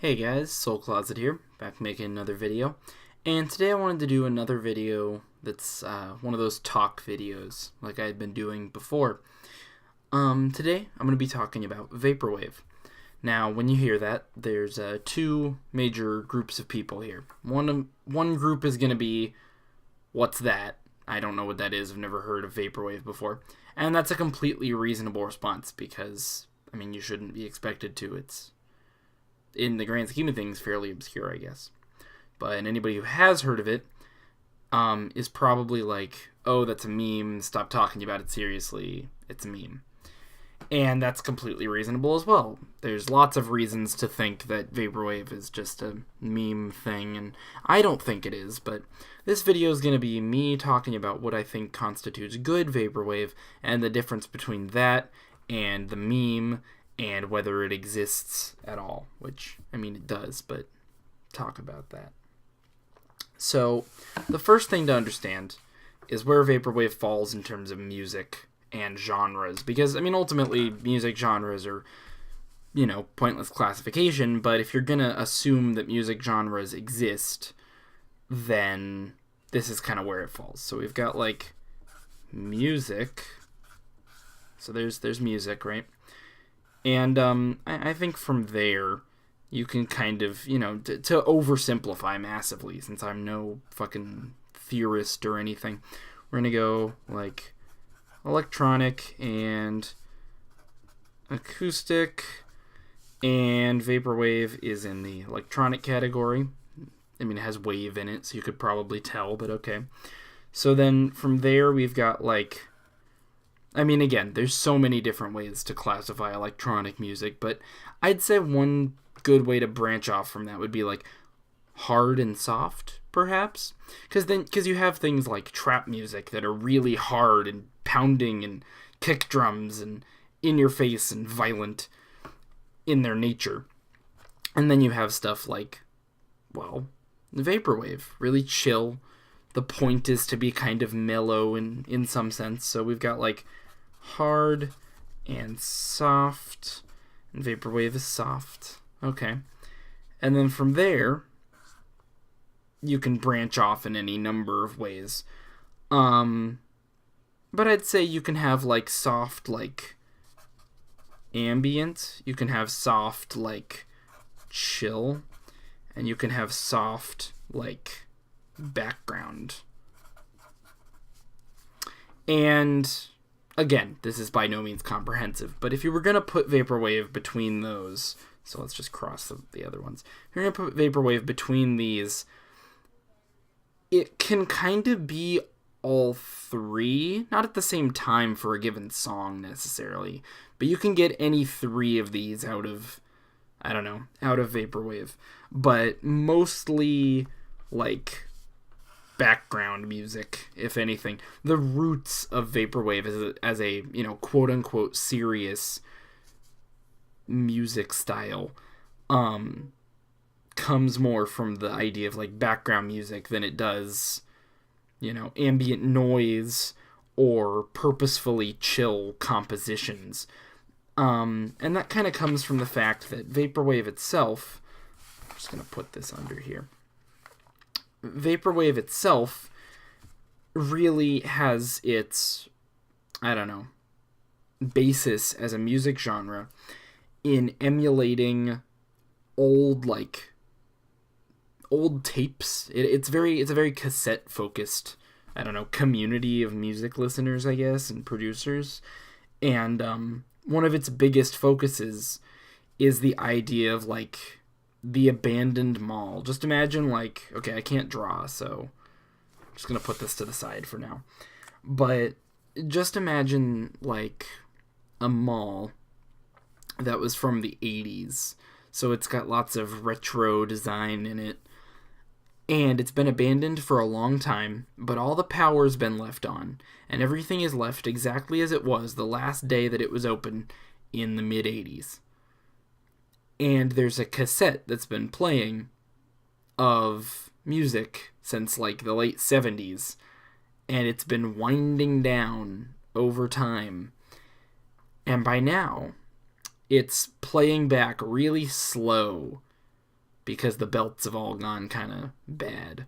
Hey guys, Soul Closet here, back making another video. And today I wanted to do another video that's one of those talk videos like I had been doing before. Today I'm going to be talking about Vaporwave. Now, when you hear that, there's two major groups of people here. One group is going to be, what's that? I don't know what that is, I've never heard of Vaporwave before. And that's a completely reasonable response because, you shouldn't be expected to. It's, in the grand scheme of things, fairly obscure, I guess. But anybody who has heard of it is probably like, oh, that's a meme, stop talking about it seriously, it's a meme. And that's completely reasonable as well. There's lots of reasons to think that Vaporwave is just a meme thing, and I don't think it is, but this video is going to be me talking about what I think constitutes good Vaporwave, and the difference between that and the meme, and whether it exists at all, which, it does, but talk about that. So, the first thing to understand is where Vaporwave falls in terms of music and genres, because, ultimately, music genres are, pointless classification, but if you're gonna assume that music genres exist, then this is kind of where it falls. So we've got, like, music, so there's music, right? And I think from there, you can kind of, to oversimplify massively, since I'm no fucking theorist or anything, we're going to go, like, electronic and acoustic, and Vaporwave is in the electronic category. It has wave in it, so you could probably tell, but okay. So then from there, we've got, like, again, there's so many different ways to classify electronic music, but I'd say one good way to branch off from that would be like hard and soft, perhaps, because you have things like trap music that are really hard and pounding and kick drums and in your face and violent in their nature, and then you have stuff like, well, Vaporwave, really chill. The point is to be kind of mellow in some sense, so we've got like hard and soft, and Vaporwave is soft. Okay. And then from there, you can branch off in any number of ways. But I'd say you can have like soft, like ambient, you can have soft, like chill, and you can have soft, like background. And again, this is by no means comprehensive, but if you were going to put Vaporwave between those, so let's just cross the other ones. If you're going to put Vaporwave between these, it can kind of be all three, not at the same time for a given song necessarily, but you can get any three of these out of Vaporwave, but mostly like background music, if anything. The roots of Vaporwave as a quote-unquote serious music style comes more from the idea of like background music than it does ambient noise or purposefully chill compositions. And that kind of comes from the fact that Vaporwave itself, I'm just going to put this under here, Vaporwave itself really has its, basis as a music genre in emulating old tapes. It's a very cassette focused, community of music listeners, I guess, and producers. And one of its biggest focuses is the idea of like the abandoned mall. Just imagine like, okay, I can't draw, so I'm just going to put this to the side for now. But just imagine like a mall that was from the 80s. So it's got lots of retro design in it. And it's been abandoned for a long time, but all the power's been left on. And everything is left exactly as it was the last day that it was open in the mid-80s. And there's a cassette that's been playing of music since like the late 70s, and it's been winding down over time. And by now, it's playing back really slow because the belts have all gone kind of bad.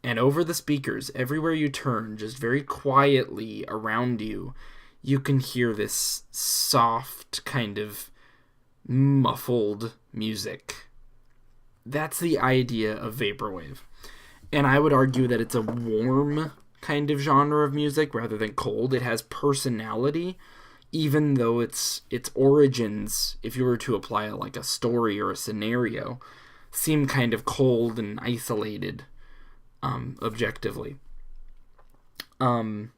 And over the speakers, everywhere you turn, just very quietly around you, you can hear this soft, kind of muffled music. That's the idea of Vaporwave. And I would argue that it's a warm kind of genre of music rather than cold. It has personality, even though its origins, if you were to apply it like a story or a scenario, seem kind of cold and isolated, objectively. And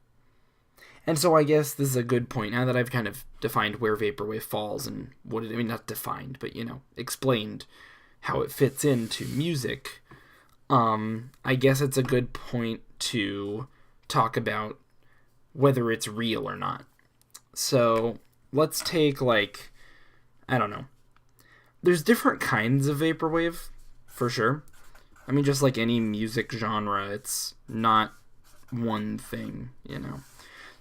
so I guess this is a good point, now that I've kind of defined where Vaporwave falls and what it, I mean, not defined, but, explained how it fits into music. I guess it's a good point to talk about whether it's real or not. So let's take, like, I don't know. There's different kinds of Vaporwave, for sure. I mean, just like any music genre, it's not one thing,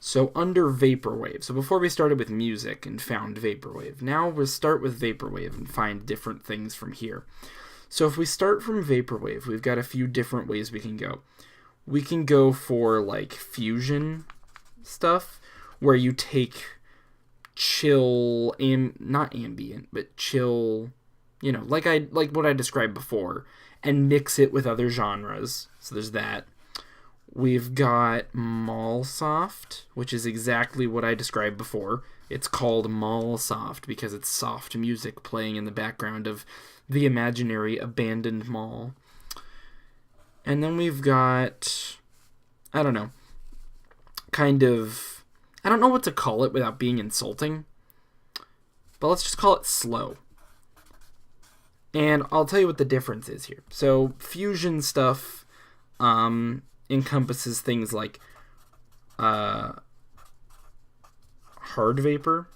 So under Vaporwave, so before we started with music and found Vaporwave, now we'll start with Vaporwave and find different things from here. So if we start from Vaporwave, we've got a few different ways we can go. We can go for like fusion stuff, where you take chill, not ambient, but chill, like what I described before, and mix it with other genres. So there's that. We've got Mallsoft, which is exactly what I described before. It's called Mallsoft because it's soft music playing in the background of the imaginary abandoned mall. And then we've got, I don't know, kind of, I don't know what to call it without being insulting, but let's just call it slow. And I'll tell you what the difference is here. So fusion stuff encompasses things like hard vapor,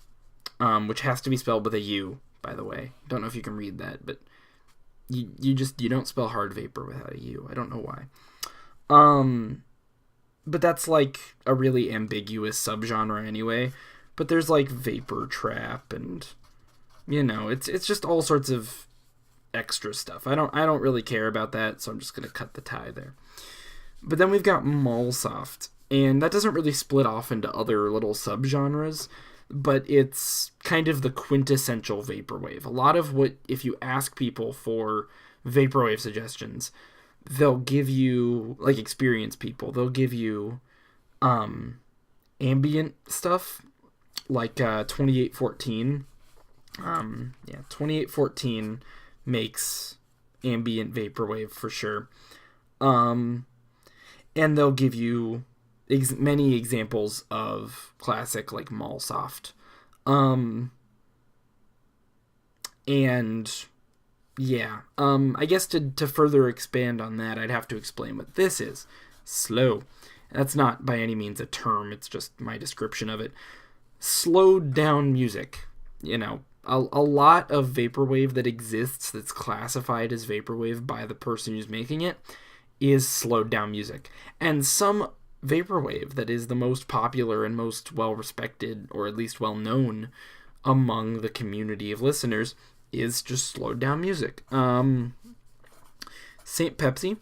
which has to be spelled with a U, by the way. Don't know if you can read that, but you don't spell hard vapor without a U. I don't know why. But that's like a really ambiguous subgenre anyway. But there's like vapor trap and it's just all sorts of extra stuff. I don't really care about that, so I'm just gonna cut the tie there. But then we've got Mallsoft, and that doesn't really split off into other little subgenres, but it's kind of the quintessential Vaporwave. A lot of what, if you ask people for Vaporwave suggestions, they'll give you, like experienced people, they'll give you ambient stuff, like 2814. 2814 makes ambient Vaporwave for sure. And they'll give you many examples of classic, like, Mallsoft. And, yeah. I guess to further expand on that, I'd have to explain what this is. Slow. That's not by any means a term, it's just my description of it. Slowed down music. A lot of Vaporwave that exists that's classified as Vaporwave by the person who's making it is slowed down music. And some Vaporwave that is the most popular and most well-respected, or at least well-known among the community of listeners, is just slowed down music. St. Pepsi.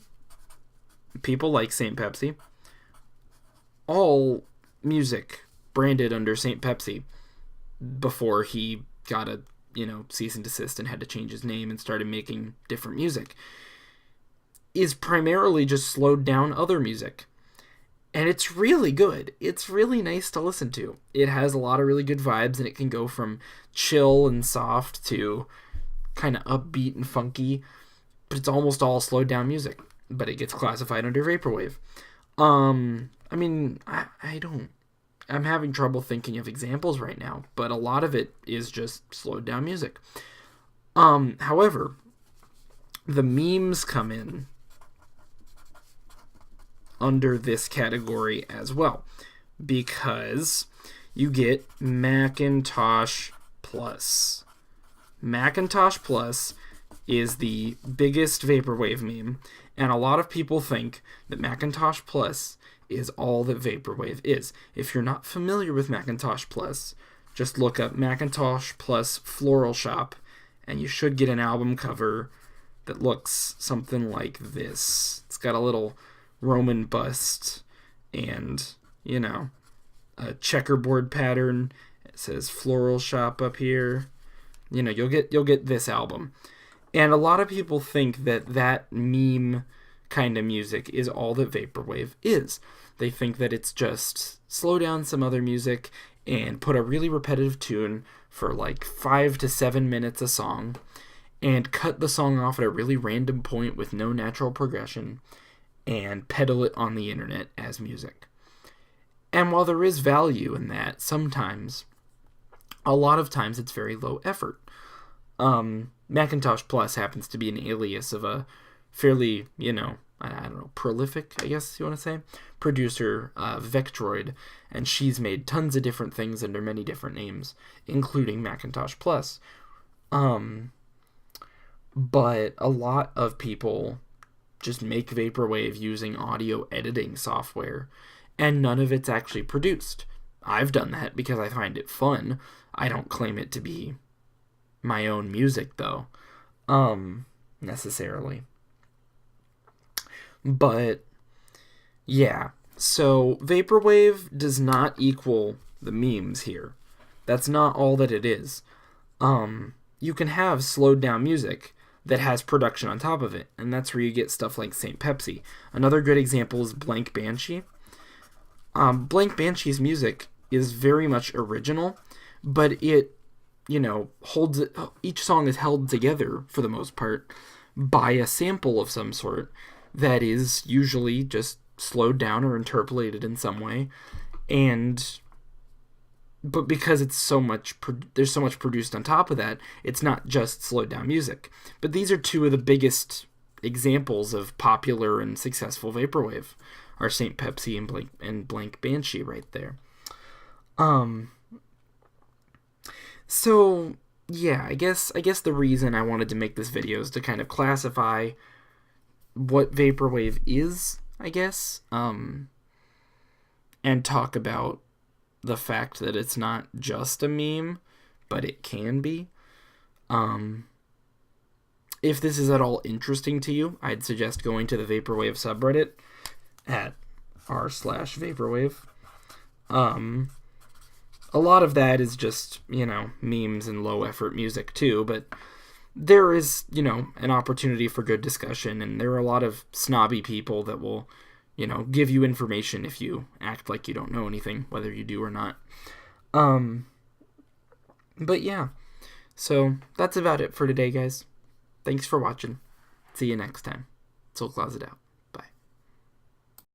People like St. Pepsi. All music branded under St. Pepsi before he got a, cease and desist and had to change his name and started making different music, is primarily just slowed down other music. And it's really good. It's really nice to listen to. It has a lot of really good vibes, and it can go from chill and soft to kind of upbeat and funky, but it's almost all slowed down music. But it gets classified under Vaporwave. I'm having trouble thinking of examples right now, but a lot of it is just slowed down music. However, the memes come in under this category as well, because you get Macintosh Plus. Macintosh Plus is the biggest Vaporwave meme, and a lot of people think that Macintosh Plus is all that Vaporwave is. If you're not familiar with Macintosh Plus, just look up Macintosh Plus Floral Shop, and you should get an album cover that looks something like this. It's got a little Roman bust and, you know, a checkerboard pattern. It says floral shop up here. You know, you'll get this album. And a lot of people think that that meme kind of music is all that Vaporwave is. They think that it's just slow down some other music and put a really repetitive tune for like 5 to 7 minutes a song and cut the song off at a really random point with no natural progression and peddle it on the internet as music. And while there is value in that, sometimes, a lot of times it's very low effort. Macintosh Plus happens to be an alias of a fairly, you know, I don't know, prolific, I guess you want to say, producer, Vectroid, and she's made tons of different things under many different names, including Macintosh Plus. But a lot of people just make Vaporwave using audio editing software, and none of it's actually produced. I've done that because I find it fun. I don't claim it to be my own music, though, necessarily. But, yeah, so Vaporwave does not equal the memes here. That's not all that it is. You can have slowed down music that has production on top of it, and that's where you get stuff like Saint Pepsi. Another good example is Blank Banshee. Blank Banshee's music is very much original, but it, you know, each song is held together, for the most part, by a sample of some sort that is usually just slowed down or interpolated in some way, but because it's there's so much produced on top of that, it's not just slowed down music. But these are two of the biggest examples of popular and successful Vaporwave, are Saint Pepsi and Blank Banshee right there. So yeah, I guess the reason I wanted to make this video is to kind of classify what Vaporwave is, I guess, and talk about the fact that it's not just a meme, but it can be. If this is at all interesting to you, I'd suggest going to the Vaporwave subreddit at r/Vaporwave. A lot of that is just, you know, memes and low effort music too, but there is, you know, an opportunity for good discussion, and there are a lot of snobby people that will, you know, give you information if you act like you don't know anything, whether you do or not. But yeah, so that's about it for today, guys. Thanks for watching. See you next time. Soul Closet out.